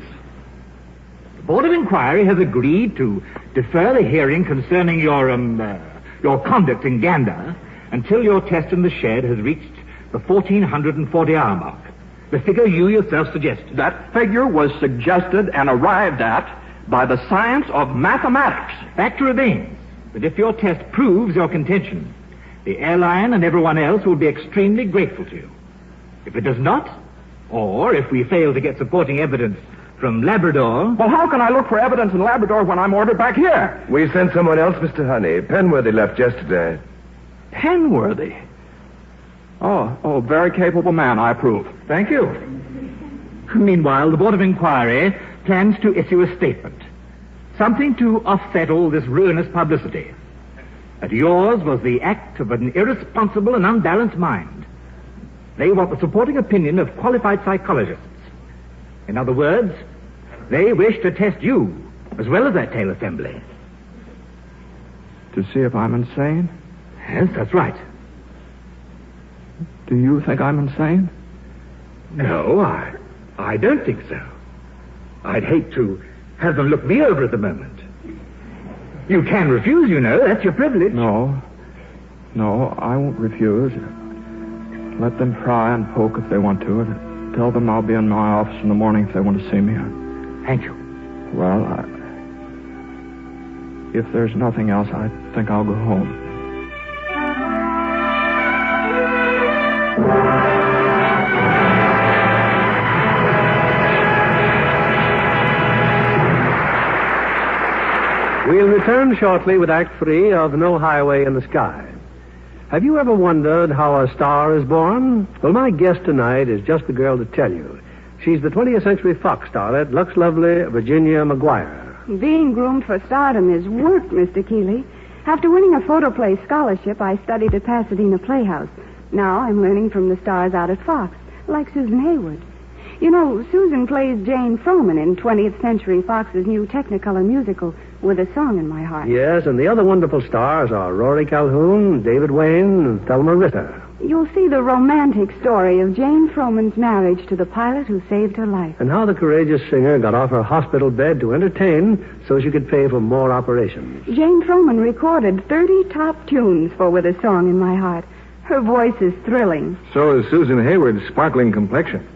The Board of Inquiry has agreed to defer the hearing concerning your conduct in Gander until your test in the shed has reached the 1440-hour mark. The figure you yourself suggested. That figure was suggested and arrived at by the science of mathematics. Fact remains that if your test proves your contention, the airline and everyone else will be extremely grateful to you. If it does not, or if we fail to get supporting evidence from Labrador... Well, how can I look for evidence in Labrador when I'm ordered back here? We sent someone else, Mr. Honey. Penworthy left yesterday. Penworthy? Oh, very capable man. I approve. Thank you. Meanwhile, the Board of Inquiry plans to issue a statement. Something to offset all this ruinous publicity. That yours was the act of an irresponsible and unbalanced mind. They want the supporting opinion of qualified psychologists. In other words, they wish to test you as well as that tail assembly. To see if I'm insane? Yes, that's right. Do you think I'm insane? No, I don't think so. I'd hate to have them look me over at the moment. You can refuse, you know. That's your privilege. No, I won't refuse. Let them pry and poke if they want to. Tell them I'll be in my office in the morning if they want to see me. Thank you. Well, if there's nothing else, I think I'll go home. We'll return shortly with Act 3 of No Highway in the Sky. Have you ever wondered how a star is born? Well, my guest tonight is just the girl to tell you. She's the 20th Century Fox starlet, Lux Lovely Virginia McGuire. Being groomed for stardom is work, Mr. Keeley. After winning a photoplay scholarship, I studied at Pasadena Playhouse. Now I'm learning from the stars out at Fox, like Susan Hayward. You know, Susan plays Jane Froman in 20th Century Fox's new Technicolor musical, With a Song in My Heart. Yes, and the other wonderful stars are Rory Calhoun, David Wayne, and Thelma Ritter. You'll see the romantic story of Jane Froman's marriage to the pilot who saved her life. And how the courageous singer got off her hospital bed to entertain so she could pay for more operations. Jane Froman recorded 30 top tunes for With a Song in My Heart. Her voice is thrilling. So is Susan Hayward's sparkling complexion.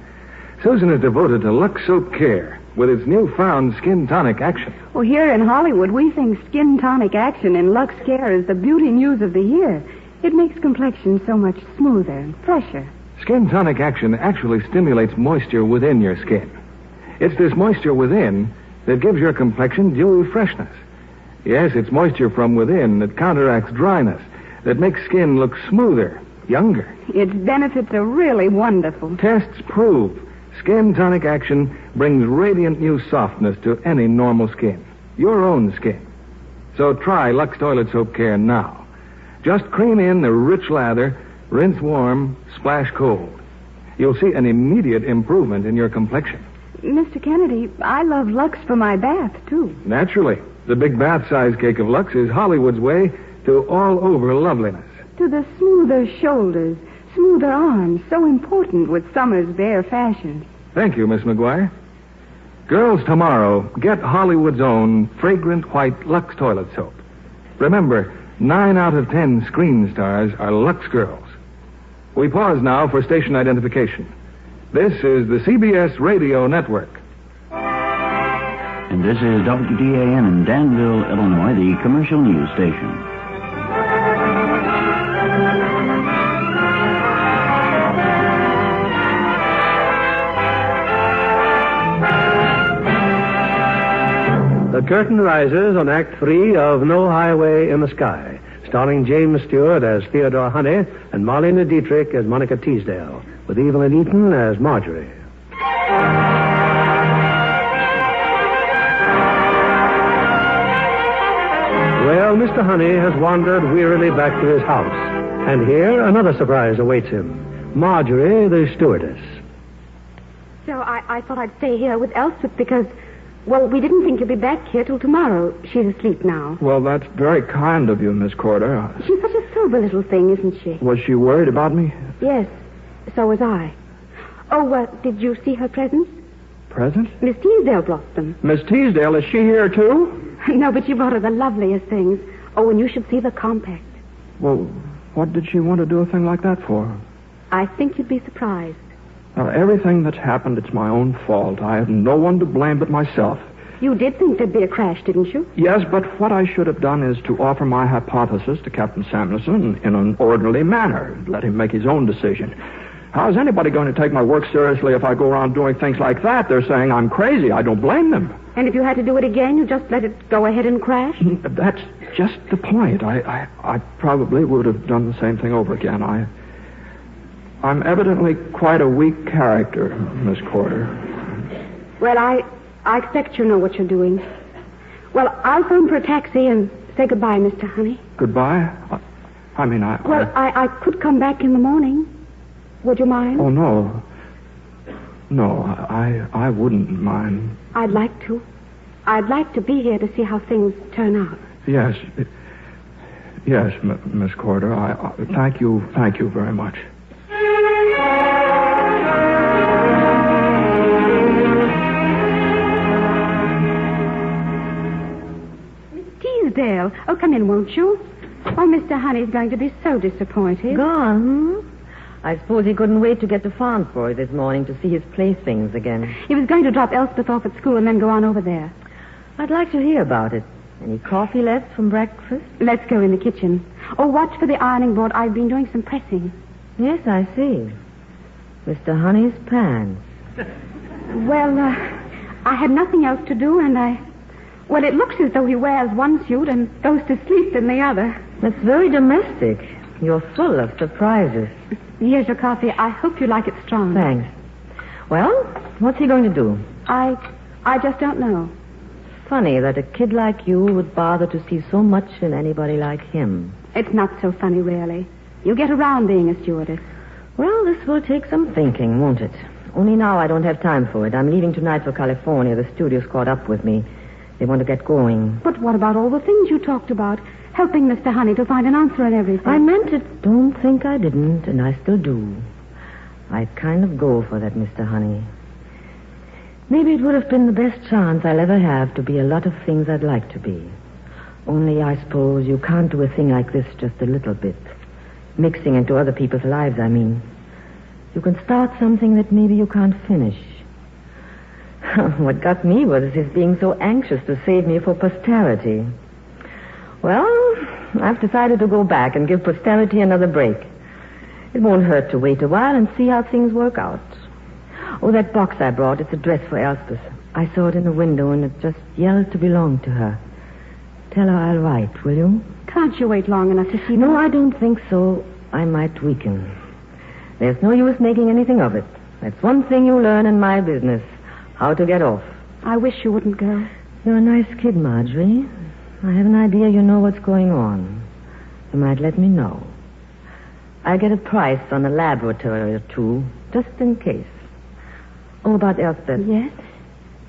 Susan is devoted to Lux Soap Care with its newfound skin tonic action. Well, here in Hollywood, we think skin tonic action in Lux Care is the beauty news of the year. It makes complexion so much smoother and fresher. Skin tonic action actually stimulates moisture within your skin. It's this moisture within that gives your complexion dewy freshness. Yes, it's moisture from within that counteracts dryness, that makes skin look smoother, younger. Its benefits are really wonderful. Tests prove skin tonic action brings radiant new softness to any normal skin, your own skin. So try Lux Toilet Soap Care now. Just cream in the rich lather, rinse warm, splash cold. You'll see an immediate improvement in your complexion. Mr. Kennedy, I love Lux for my bath, too. Naturally. The big bath-size cake of Lux is Hollywood's way to all-over loveliness. To the smoother shoulders, smoother arms, so important with summer's bare fashions. Thank you, Miss McGuire. Girls, tomorrow, get Hollywood's own fragrant white Lux toilet soap. Remember, 9 out of 10 screen stars are Lux girls. We pause now for station identification. This is the CBS Radio Network. And this is WDAN in Danville, Illinois, the commercial news station. The curtain rises on Act 3 of No Highway in the Sky, starring James Stewart as Theodore Honey and Marlene Dietrich as Monica Teasdale, with Evelyn Eaton as Marjorie. Well, Mr. Honey has wandered wearily back to his house, and here another surprise awaits him. Marjorie, the stewardess. So I thought I'd stay here with Elspeth because, Well, we didn't think you'd be back here till tomorrow. She's asleep now. Well, that's very kind of you, Miss Corder. She's such a sober little thing, isn't she? Was she worried about me? Yes, so was I. Oh, did you see her presents? Presents? Miss Teasdale brought them. Miss Teasdale, is she here, too? No, but she brought her the loveliest things. Oh, and you should see the compact. Well, what did she want to do a thing like that for? I think you'd be surprised. Now, everything that's happened, it's my own fault. I have no one to blame but myself. You did think there'd be a crash, didn't you? Yes, but what I should have done is to offer my hypothesis to Captain Samuelson in an orderly manner. Let him make his own decision. How is anybody going to take my work seriously if I go around doing things like that? They're saying I'm crazy. I don't blame them. And if you had to do it again, you just let it go ahead and crash? That's just the point. I probably would have done the same thing over again. I'm evidently quite a weak character, Miss Corder. Well, I expect you know what you're doing. Well, I'll phone for a taxi and say goodbye, Mr. Honey. Goodbye? Well, I could come back in the morning. Would you mind? Oh, no. No, I wouldn't mind. I'd like to. I'd like to be here to see how things turn out. Yes. Yes, Miss Corder. Thank you very much. Miss Teasdale. Oh, come in, won't you? Oh, Mr. Honey's going to be so disappointed. Gone? I suppose he couldn't wait to get to Farnsborough this morning to see his playthings again. He was going to drop Elspeth off at school and then go on over there. I'd like to hear about it. Any coffee left from breakfast? Let's go in the kitchen. Oh, watch for the ironing board. I've been doing some pressing. Yes, I see. Mr. Honey's pants. Well, I had nothing else to do, and well, it looks as though he wears one suit and goes to sleep in the other. That's very domestic. You're full of surprises. Here's your coffee. I hope you like it strong. Thanks. Well, what's he going to do? I just don't know. Funny that a kid like you would bother to see so much in anybody like him. It's not so funny, really. You get around being a stewardess. Well, this will take some thinking, won't it? Only now I don't have time for it. I'm leaving tonight for California. The studio's caught up with me. They want to get going. But what about all the things you talked about? Helping Mr. Honey to find an answer and everything. I meant it. Don't think I didn't, and I still do. I kind of go for that, Mr. Honey. Maybe it would have been the best chance I'll ever have to be a lot of things I'd like to be. Only I suppose you can't do a thing like this just a little bit. Mixing into other people's lives, I mean. You can start something that maybe you can't finish. What got me was his being so anxious to save me for posterity. Well, I've decided to go back and give posterity another break. It won't hurt to wait a while and see how things work out. Oh, that box I brought, it's a dress for Elspeth. I saw it in the window and it just yelled to belong to her. Tell her I'll write, will you? Can't you wait long enough to see them? No, I don't think so. I might weaken. There's no use making anything of it. That's one thing you learn in my business. How to get off. I wish you wouldn't go. You're a nice kid, Marjorie. I have an idea you know what's going on. You might let me know. I'll get a price on a laboratory or two, just in case. Oh, about Elspeth. Yes?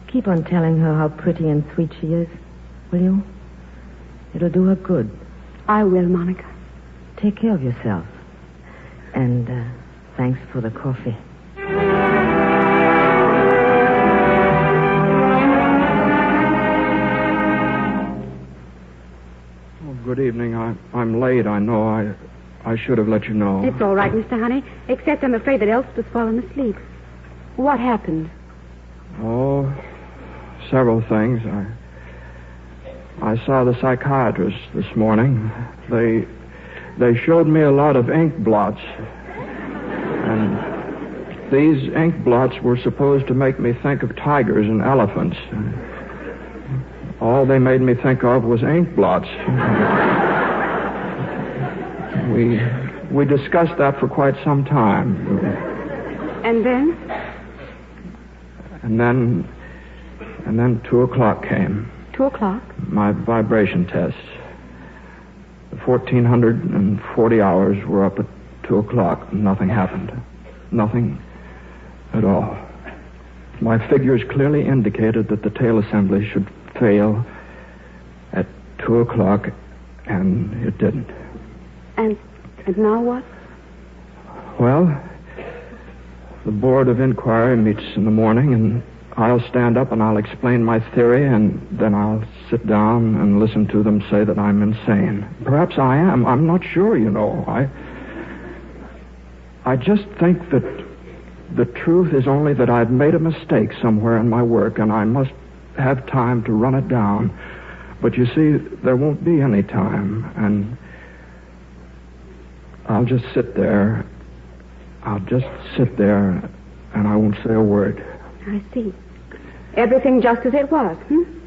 Keep on telling her how pretty and sweet she is, will you? It'll do her good. I will, Monica. Take care of yourself. And thanks for the coffee. Good evening. I'm late, I know. I should have let you know. It's all right, Mr. Honey, except I'm afraid that Elspeth's fallen asleep. What happened? Oh, several things. I saw the psychiatrist this morning. They showed me a lot of ink blots. And these ink blots were supposed to make me think of tigers and elephants. All they made me think of was ink blots. We discussed that for quite some time. And then? And then 2 o'clock came. 2 o'clock? My vibration tests. The 1,440 hours were up at 2 o'clock. Nothing happened. Nothing at all. My figures clearly indicated that the tail assembly should fail at 2 o'clock, and it didn't. And now what? Well, the Board of Inquiry meets in the morning, and I'll stand up and I'll explain my theory, and then I'll sit down and listen to them say that I'm insane. Perhaps I am. I'm not sure, you know. I just think that the truth is only that I've made a mistake somewhere in my work, and I must have time to run it down. But you see, there won't be any time, and I'll just sit there. I'll just sit there, and I won't say a word. I see. Everything just as it was,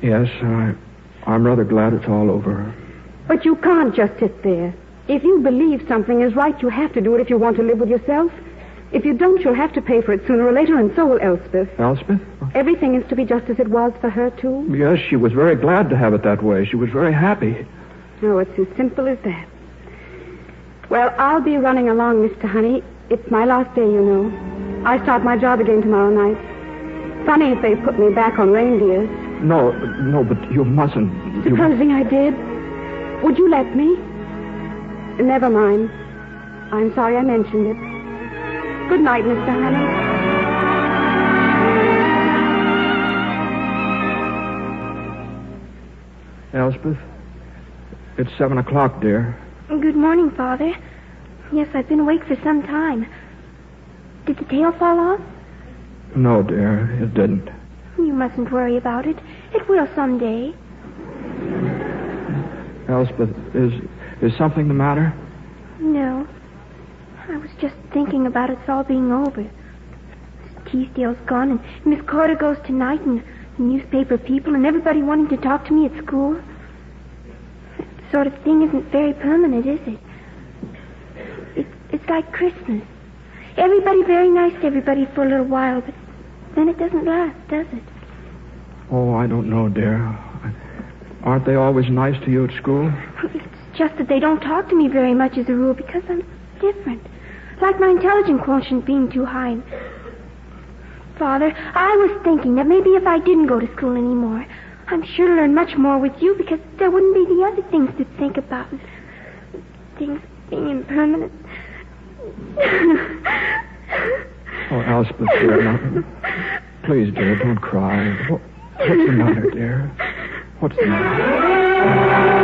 Yes, I'm rather glad it's all over. But you can't just sit there. If you believe something is right, you have to do it if you want to live with yourself. If you don't, you'll have to pay for it sooner or later, and so will Elspeth. Elspeth? Everything is to be just as it was for her, too? Yes, she was very glad to have it that way. She was very happy. Oh, it's as simple as that. Well, I'll be running along, Mr. Honey. It's my last day, you know. I start my job again tomorrow night. Funny if they put me back on reindeers. No, but you mustn't. Supposing I did, would you let me? Never mind. I'm sorry I mentioned it. Good night, Mr. Honey. Elspeth, it's 7 o'clock, dear. Good morning, Father. Yes, I've been awake for some time. Did the tail fall off? No, dear, it didn't. You mustn't worry about it. It will someday. Elspeth, is something the matter? No. I was just thinking about it's all being over. Teasdale's gone, and Miss Corder goes tonight, and the newspaper people, and everybody wanting to talk to me at school. That sort of thing isn't very permanent, is it? It's like Christmas. Everybody very nice to everybody for a little while, but then it doesn't last, does it? Oh, I don't know, dear. Aren't they always nice to you at school? It's just that they don't talk to me very much as a rule because I'm different. Like my intelligence quotient being too high. Father, I was thinking that maybe if I didn't go to school anymore, I'm sure to learn much more with you because there wouldn't be the other things to think about. Things being impermanent. Oh, Elspeth, dear, now, please, dear, don't cry. What's the matter, dear? What's the matter?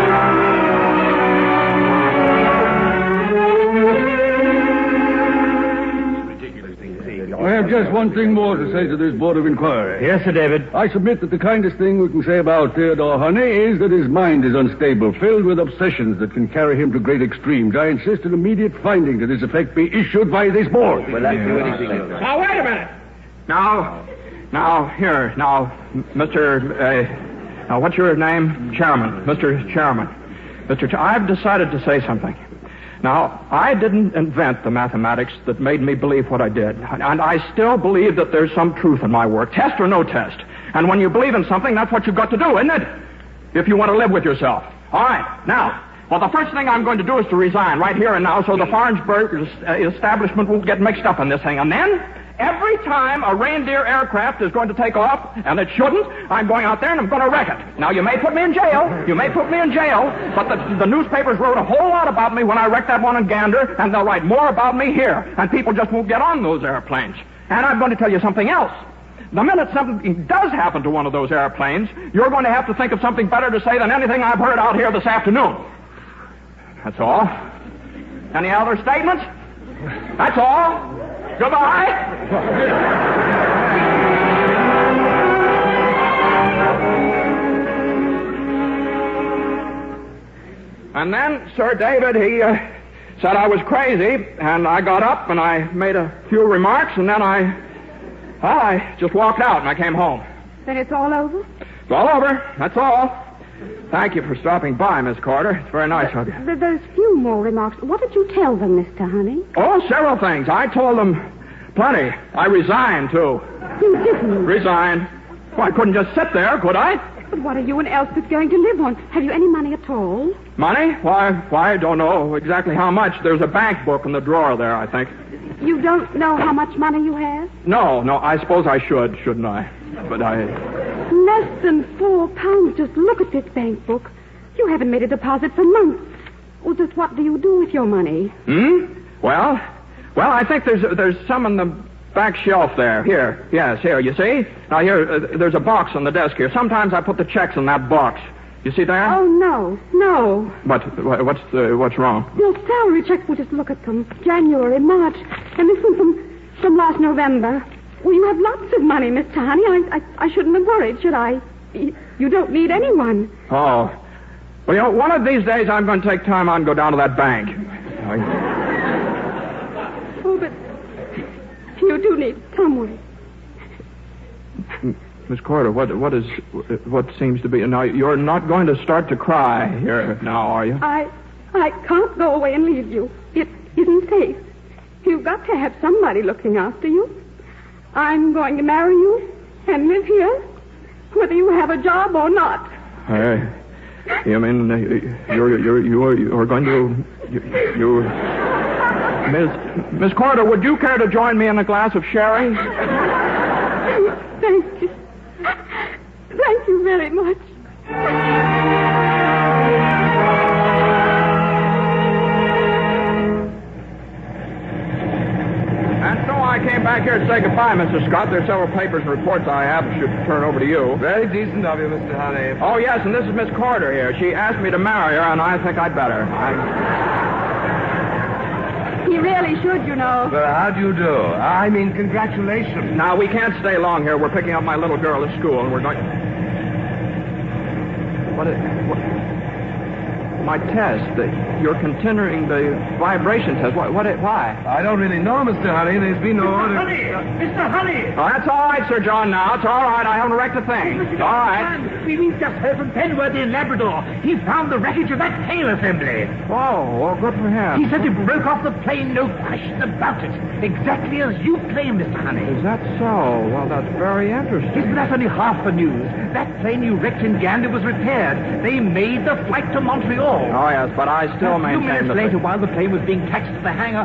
I have just one thing more to say to this Board of Inquiry. Yes, Sir David. I submit that the kindest thing we can say about Theodore Honey is that his mind is unstable, filled with obsessions that can carry him to great extremes. I insist an immediate finding to this effect be issued by this board. Will that do anything? Now, wait a minute. Now, Mr. Now, what's your name? Chairman. Mr. Chairman. I've decided to say something. Now, I didn't invent the mathematics that made me believe what I did. And I still believe that there's some truth in my work, test or no test. And when you believe in something, that's what you've got to do, isn't it? If you want to live with yourself. All right, now, well, the first thing I'm going to do is to resign right here and now so the Farnsburg establishment won't get mixed up in this thing. And then, every time a reindeer aircraft is going to take off, and it shouldn't, I'm going out there and I'm going to wreck it. Now, you may put me in jail, but the newspapers wrote a whole lot about me when I wrecked that one in Gander, and they'll write more about me here, and people just won't get on those airplanes. And I'm going to tell you something else. The minute something does happen to one of those airplanes, you're going to have to think of something better to say than anything I've heard out here this afternoon. That's all. Any other statements? That's all. Goodbye. And then Sir David, he said I was crazy, and I got up and I made a few remarks, and then I just walked out and I came home. Then it's all over? It's all over. That's all. Thank you for stopping by, Miss Carter. It's very nice of you. There's few more remarks. What did you tell them, Mr. Honey? Oh, several things. I told them plenty. I resigned, too. You didn't? Resigned. Well, I couldn't just sit there, could I? But what are you and Elspeth going to live on? Have you any money at all? Money? Why, I don't know exactly how much. There's a bank book in the drawer there, I think. You don't know how much money you have? No, I suppose I should, shouldn't I? But Less than £4. Just look at this bank book. You haven't made a deposit for months. Well, just what do you do with your money? Well, I think there's some on the back shelf there. Here, yes, here, you see? Now, here, there's a box on the desk here. Sometimes I put the checks in that box. You see there? Oh, no. What's wrong? Your salary checks, we'll just look at them. January, March, and this one from last November. Well, you have lots of money, Mr. Honey. I shouldn't have worried, should I? You don't need anyone. Oh. Well, one of these days I'm going to take time out and go down to that bank. Oh, but you do need someone. Miss Corder, what seems to be... Now, you're not going to start to cry here now, are you? I can't go away and leave you. It isn't safe. You've got to have somebody looking after you. I'm going to marry you and live here, whether you have a job or not. You mean you're going to... Miss Corder, would you care to join me in a glass of sherry? Thank you. Thank you very much. And so I came back here to say goodbye, Mr. Scott. There's several papers and reports I have should turn over to you. Very decent of you, Mr. Honey. Oh, yes, and this is Miss Corder here. She asked me to marry her, and I think I'd better. He really should, you know. Well, how do you do? I mean, congratulations. Now, we can't stay long here. We're picking up my little girl at school, and we're going... What? My test. You're continuing the vibration test. Why? I don't really know, Mr. Honey. There's been no order. Mr. Honey! Oh, that's all right, Sir John, now. It's all right. I haven't wrecked a thing. All right. We've just heard from Penworthy in Labrador. He found the wreckage of that tail assembly. Oh, well, good for him. He said it broke off the plane, no question about it. Exactly as you claim, Mr. Honey. Is that so? Well, that's very interesting. Isn't that only half the news? That plane you wrecked in Gander was repaired. They made the flight to Montreal. Oh, yes, but I still maintain a few minutes later, while the plane was being taxed to the hangar,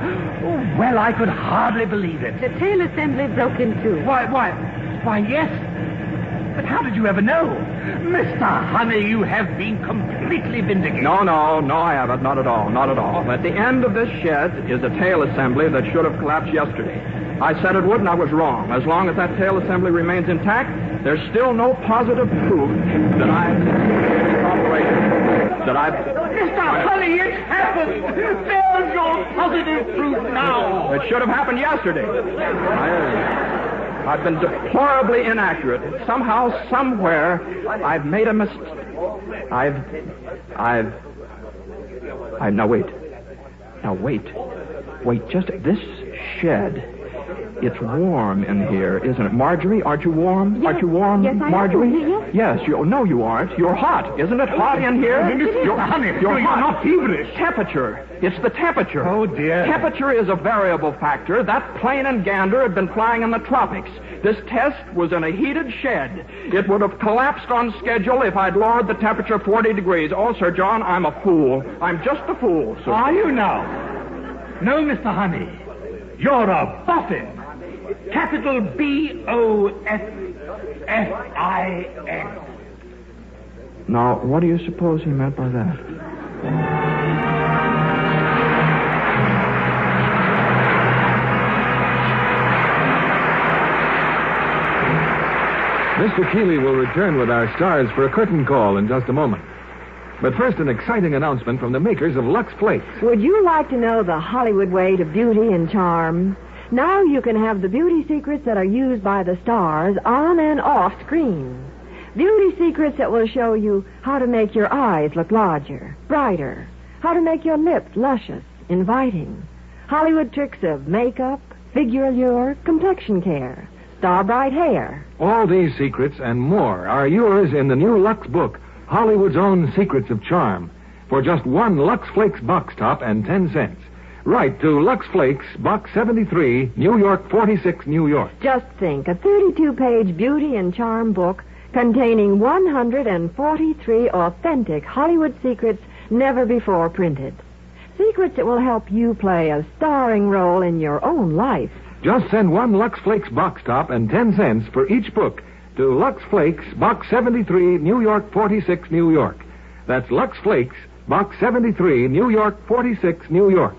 well, I could hardly believe it. The tail assembly broke in two. Why, yes. But how did you ever know? Mr. Honey, you have been completely vindicated. No, I haven't. Not at all. At the end of this shed is a tail assembly that should have collapsed yesterday. I said it would, and I was wrong. As long as that tail assembly remains intact, there's still no positive proof that Mr. Honey, it's happened! There's your positive proof now! It should have happened yesterday. I've been deplorably inaccurate. Somehow, somewhere, I've made a mistake. Now, wait, just this shed. It's warm in here, isn't it? Marjorie, aren't you warm? Yes. Aren't you warm, yes, Marjorie? Yes. No, you aren't. You're hot. Isn't it hot in here? You're not feverish. Temperature. It's the temperature. Oh, dear. Temperature is a variable factor. That plane in Gander had been flying in the tropics. This test was in a heated shed. It would have collapsed on schedule if I'd lowered the temperature 40 degrees. Oh, Sir John, I'm a fool. I'm just a fool, sir. Are you now? No, Mr. Honey. You're a boffin. Capital B-O-F-F-I-N. Now, what do you suppose he meant by that? Mr. Keeley will return with our stars for a curtain call in just a moment. But first, an exciting announcement from the makers of Lux Flakes. Would you like to know the Hollywood way to beauty and charm? Now you can have the beauty secrets that are used by the stars on and off screen. Beauty secrets that will show you how to make your eyes look larger, brighter, how to make your lips luscious, inviting. Hollywood tricks of makeup, figure allure, complexion care, star bright hair. All these secrets and more are yours in the new Lux book, Hollywood's Own Secrets of Charm, for just one Lux Flakes box top and 10 cents. Write to Lux Flakes, Box 73, New York 46, New York. Just think, a 32-page beauty and charm book containing 143 authentic Hollywood secrets never before printed. Secrets that will help you play a starring role in your own life. Just send one Lux Flakes box top and 10 cents for each book to Lux Flakes, Box 73, New York 46, New York. That's Lux Flakes, Box 73, New York 46, New York.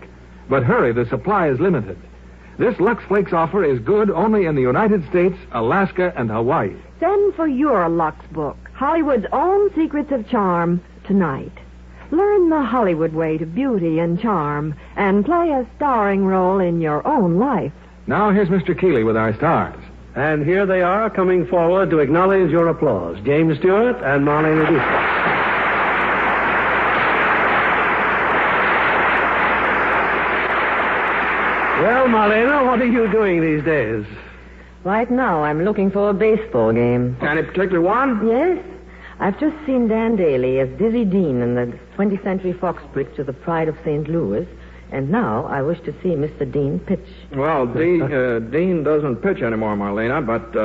But hurry, the supply is limited. This Lux Flakes offer is good only in the United States, Alaska, and Hawaii. Send for your Lux book, Hollywood's Own Secrets of Charm, tonight. Learn the Hollywood way to beauty and charm and play a starring role in your own life. Now here's Mr. Keeley with our stars. And here they are coming forward to acknowledge your applause. James Stewart and Marlene Dietrich. Well, Marlena, what are you doing these days? Right now, I'm looking for a baseball game. Any particular one? Yes. I've just seen Dan Daly as Dizzy Dean in the 20th Century Fox picture The Pride of St. Louis, and now I wish to see Mr. Dean pitch. Well, Dean doesn't pitch anymore, Marlena, but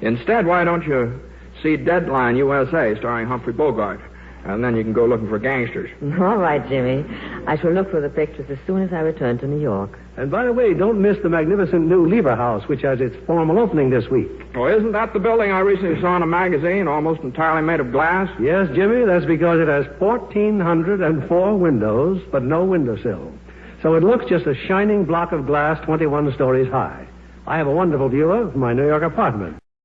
instead, why don't you see Deadline USA starring Humphrey Bogart? And then you can go looking for gangsters. All right, Jimmy. I shall look for the pictures as soon as I return to New York. And by the way, don't miss the magnificent new Lever House, which has its formal opening this week. Oh, isn't that the building I recently saw in a magazine, almost entirely made of glass? Yes, Jimmy, that's because it has 1,404 windows, but no windowsill. So it looks just a shining block of glass 21 stories high. I have a wonderful view of my New York apartment.